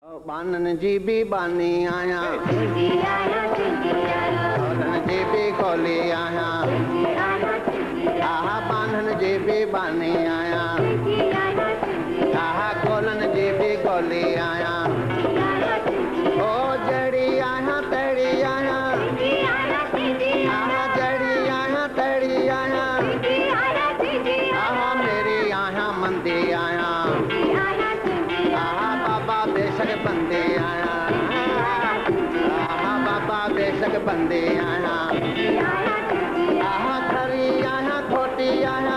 बानन जी भी बानी आया बानन जी भी खोली आया आहा बानन जी भी बानी आया आहा कोलन जी भी खोली आया ओ जड़ी आया तेड़ी आया आहा जड़ी आया तेड़ी आया आहा मेरी आया मंदी आया बेशक बंदे आया आहा बाबा बेशक बंदे आया आहा खरी आया खोटी आया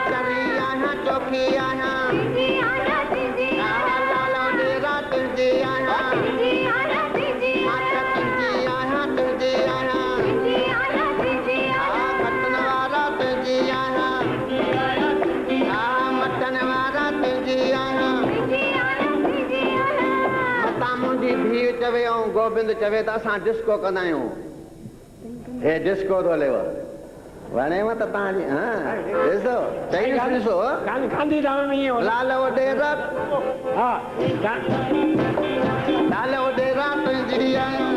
चरी आया चौकी आया आहा लालो डेरा तुझी आया तुझी आया तुझी आया आहा खटन वाला तुझी आया आहा मटन वाला तुझी आया भीड़ चवे ऐं गोबिंद चवे त असां डिस्को कंदा आहियूं हे डिस्को थो हलेव वणेव त तव्हांजी ॾिसो चई ॾिसो लाल डेरा लाल डेरा तुंहिंजी आया